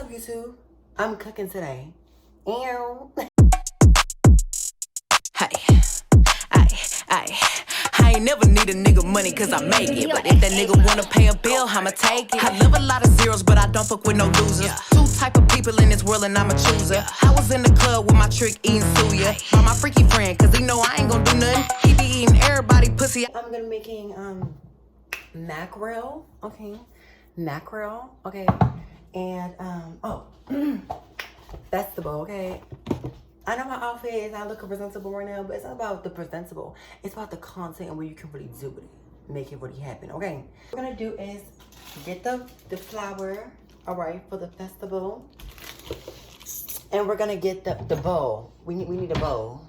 up, YouTube? I'm cooking today. Ew. I ain't never need a nigga money cause I make it. But if that nigga wanna pay a bill, I'ma take it. I live a lot of zeros, but I don't fuck with no losers. Two type of people in this world and I'm a chooser. I was in the club with my trick eating suya. By my freaky friend, cause he know I ain't gon' do nothing. He be eating everybody pussy. I'm gonna be making mackerel, okay? Mackerel, okay? And vegetable, okay? I know my outfit is not looking presentable right now, but it's not about the presentable. It's about the content and what you can really do with it. Make it really happen, okay? What we're gonna do is get the flour, all right, for the festival. And we're gonna get the bowl. We need a bowl.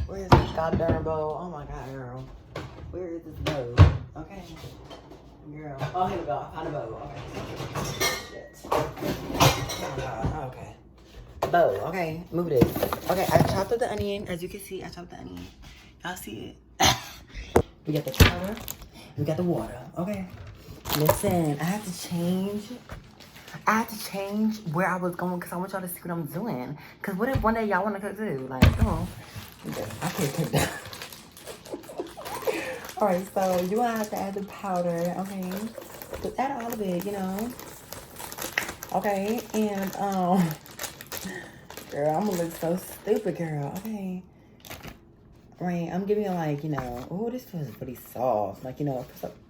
Where is this goddamn bowl? Oh my God, girl. Where is this bowl? Okay. Girl. Oh, here we go. I found a bowl. Okay. Shit. Oh my God. Okay. Bowl. Okay. Move this. Okay, I chopped up the onion. As you can see, I chopped the onion. Y'all see it? We got the powder. We got the water. Okay. Listen, I have to change where I was going because I want y'all to see what I'm doing. Because what if one day y'all want to cook too? Like, come on. I can't cook that. Alright, so you're going to have to add the powder, okay? Just add all of it, you know? Okay, and, girl, I'm going to look so stupid, girl, okay? Right, I'm giving you, like, you know, oh, this feels pretty soft. Like, you know,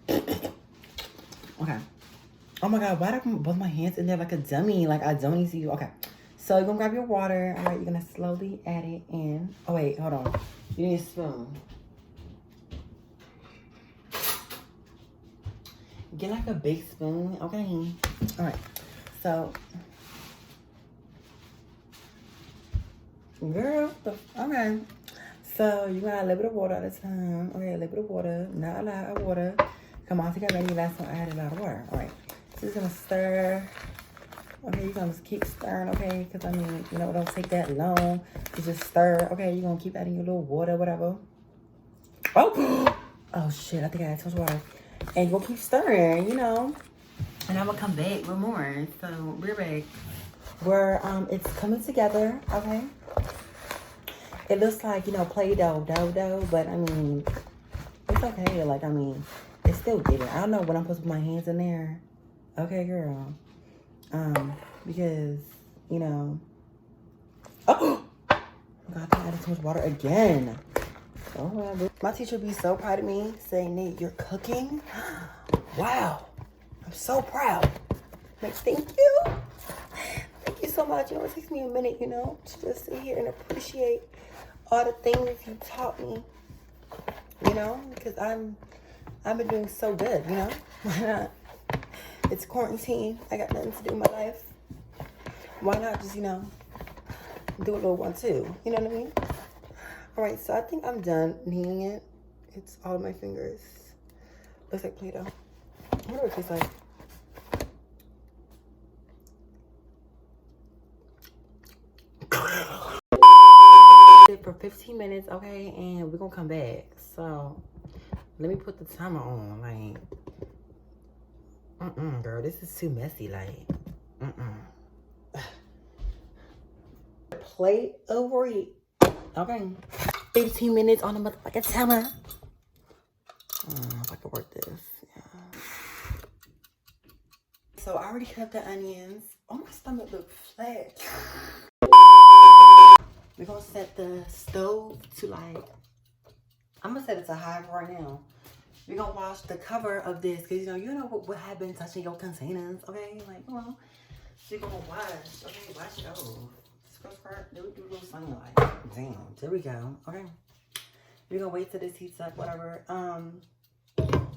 okay. Oh my God, why do I put both my hands in there like a dummy? Like, I don't need to you. Okay, so you're going to grab your water. All right, you're going to slowly add it in. Oh, wait, hold on. You need a spoon. Get like a big spoon, okay? All right, so, girl, okay. So you got a little bit of water at a time. Okay, a little bit of water, not a lot of water. Come on, to get ready. Last time I added a lot of water. All right, so you're gonna stir. Okay, you're gonna just keep stirring, okay? Because I mean, you know, it don't take that long to just stir. Okay, you're gonna keep adding your little water, whatever. Oh, oh shit! I think I had too much water. And you're gonna keep stirring, you know. And I'm gonna come back with more. So we're back. Where it's coming together, okay? It looks like, you know, Play-Doh, dough, but I mean, it's okay. Like, I mean, it's still good. I don't know when I'm supposed to put my hands in there. Okay, girl. Because, you know, oh, God, I added too much water again. Oh, my teacher would be so proud of me saying, Nate, you're cooking. Wow, I'm so proud. Like, thank you. Thank you so much. You know, it takes me a minute, you know, to just sit here and appreciate all the things you taught me, you know, because I've been doing so good, you know. Why not? It's quarantine. I got nothing to do in my life. Why not just, you know, do a little one too? You know what I mean? All right, so I think I'm done kneading it. It's all of my fingers. Looks like Play-Doh. I wonder what it tastes like. For 15 minutes, okay, and we're gonna come back. So let me put the timer on. Like, girl, this is too messy. Like, plate over it. Okay, 15 minutes on the motherfucking timer. If I could work this. Yeah. So I already cut the onions. Oh, my stomach looks flat. We're gonna set the stove to like, I'm gonna set it to high right now. We're gonna wash the cover of this, cause you know what happened touching your containers, okay? Like, come on. So you're gonna wash, okay, wash it off. Skirt, then we do a little something like, damn, there we go, okay? We're gonna wait till this heats up, whatever. I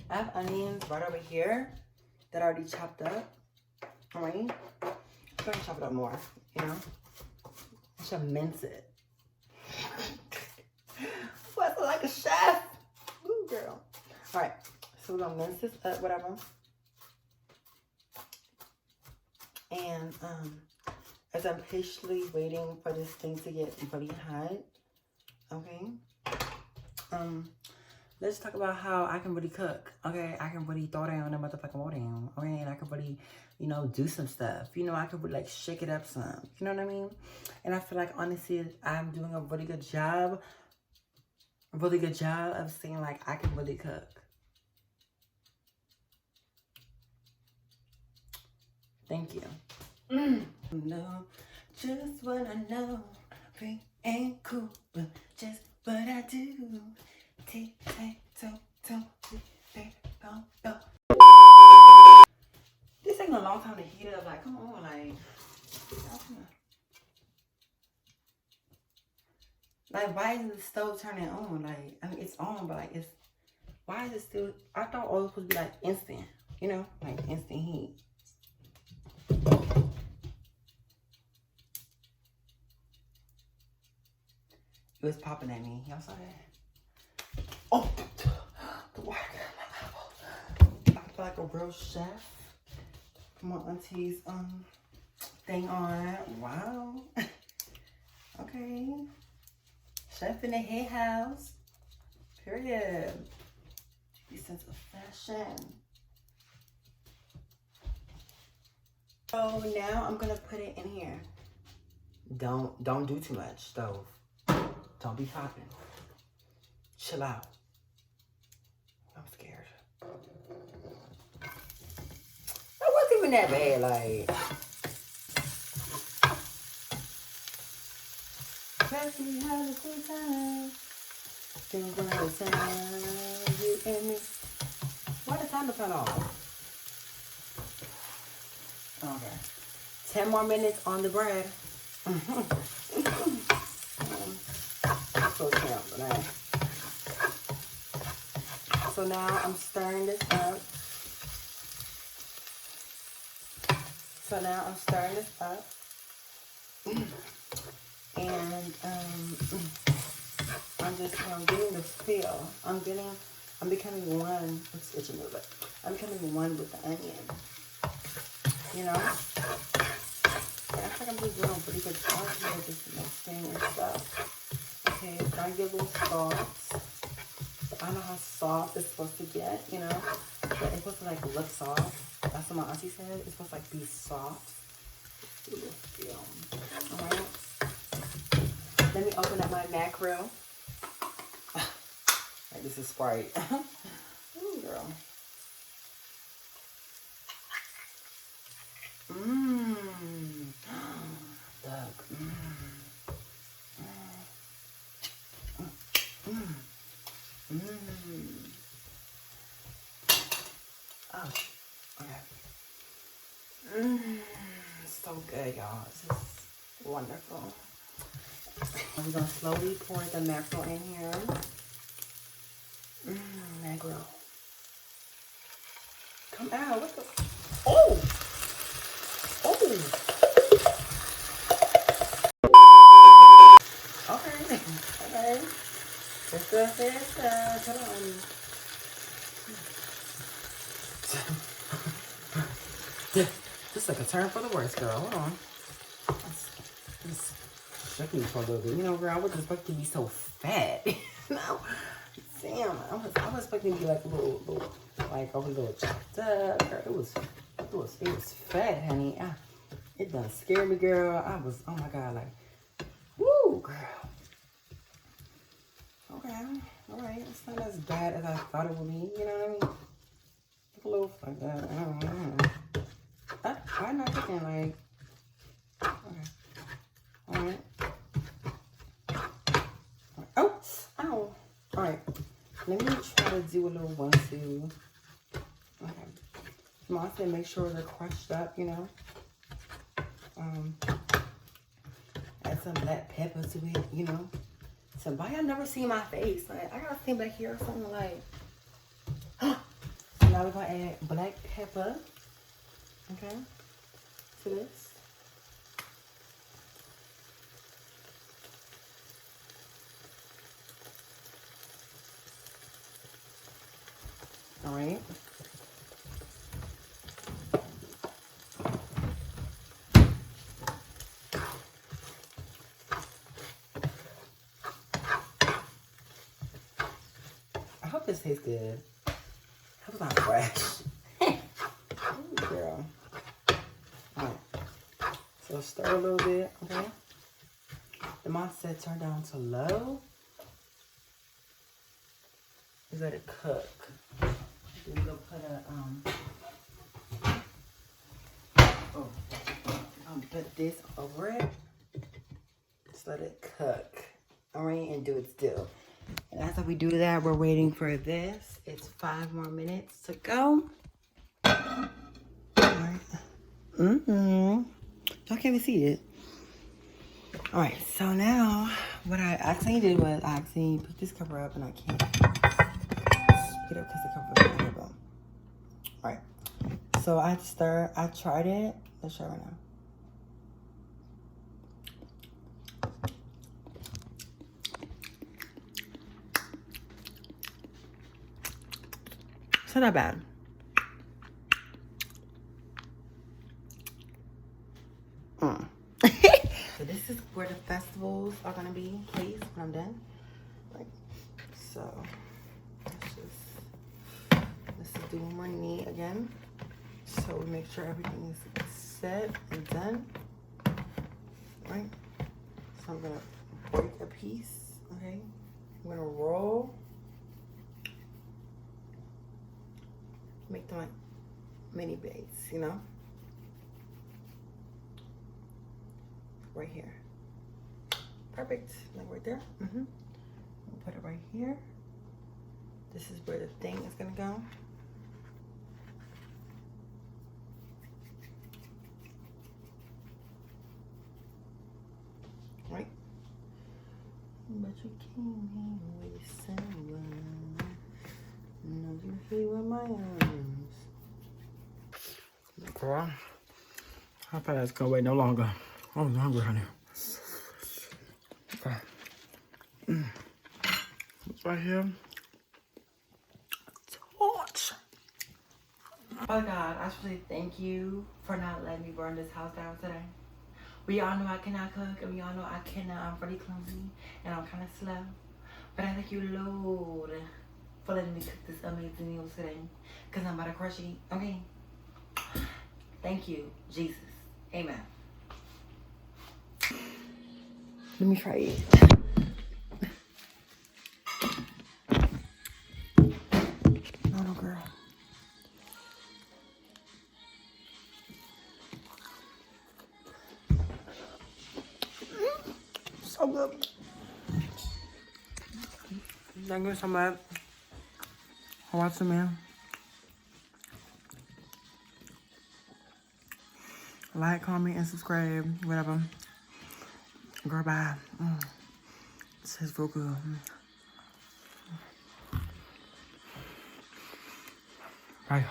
have onions right over here that I already chopped up, all right? I'm gonna chop it up more, you know? I should mince it. What's like a chef? Ooh, girl. All right, so we're gonna mince this up, whatever. And as I'm patiently waiting for this thing to get really hot, okay. let's talk about how I can really cook. Okay, I can really throw down the motherfucking mow down. Okay, and I can really, you know, do some stuff. You know, I can really like shake it up some. You know what I mean? And I feel like honestly, I'm doing a really good job. Really good job of saying like I can really cook. Thank you. No, just what I know. Okay, ain't cool, but just what I do. Tic tac toe toe, tic tac toe toe. This taking a long time to heat up. Like, come on, like, why isn't the stove turning on? Like, I mean, it's on, but like, why is it still? I thought oil was supposed to be like instant, you know, like instant heat. It was popping at me. Y'all saw that? Oh, the water got my apple. I feel like a real chef. My auntie's thing on. Wow. Okay. Chef in the hay house. Period. The sense of fashion. So now I'm gonna put it in here. Don't do too much, stove. Don't be popping. Chill out. I'm scared. That wasn't even that bad, like. Pass me out of good time. Think when the time you and me. Why the timer turn off? Okay. 10 more minutes on the bread. So now I'm stirring this up. And I'm just getting the feel. I'm becoming one. It's itching a little bit. I'm becoming one with the onion. You know? And I think I'm just doing a pretty good job here, just mixing and stuff. Okay, it's gonna get a little soft. I know how soft it's supposed to get, you know, but it's supposed to like look soft. That's what my auntie said. It's supposed to like be soft. All right. Let me open up my mackerel. Like this is Sprite. Ooh, girl. Look. Oh, okay. So good, y'all. This is wonderful. I'm gonna slowly pour the mackerel in here. Mackerel. Come out. What the? Oh! Oh! Okay. Okay. Sister. Come on. This is like a turn for the worse, girl. Hold on. Just shook me for a little bit. You know, girl, I wasn't expecting to be so fat. No. Damn, I was expecting to be like a little like a little chopped up. Girl, it was fat, honey. It done scared me, girl. I was, oh my God, like, woo, girl. Okay, all right. It's not as bad as I thought it would be. You know what I mean? A little like that. I don't know. I'm not cooking like. Okay. All right. Oh, ow. All right. Let me try to do a little 1-2. Okay. Mom said make sure they're crushed up, you know. Add some black pepper to it, you know. Somebody I've never seen my face. Like I gotta think back here or something like. So now we're gonna add black pepper. Okay. To this. All right. hope this tastes good. I hope it's not fresh. Ooh, girl. Alright. So stir a little bit, okay? The mom said turn down to low. Just let it cook. Then we're gonna put put this over it. Just let it cook. Alright, and do it still. And after we do that, we're waiting for this. It's 5 more minutes to go. Alright. Y'all can't even see it. Alright, so now what I actually did was I actually picked this cover up and I can't pick it up because the cover is not up. Alright. So I tried it. Let's try right now. It's not that bad. So this is where the festivals are gonna be placed when I'm done. Like, so let's just do one more knee again. So we make sure everything is set and done. Right? So I'm gonna break a piece, okay? I'm gonna roll. Make them like mini braids, you know? Right here. Perfect. Like right there. We'll put it right here. This is where the thing is gonna go. Right? But you came here with someone. No, you here with my arms. Girl, I thought I was gonna wait no longer. I'm hungry, honey. Okay. It's right here. Torch. Father God, I just really thank you for not letting me burn this house down today. We all know I cannot cook, and we all know I cannot. I'm pretty clumsy, and I'm kind of slow. But I thank you, Lord, for letting me cook this amazing meal today. Because I'm about to crush it, okay? Thank you, Jesus. Amen. Let me try it. No, girl. So good. Thank you so much for watching me. Like, comment, and subscribe. Whatever. Girl, bye. This is real good. Bye.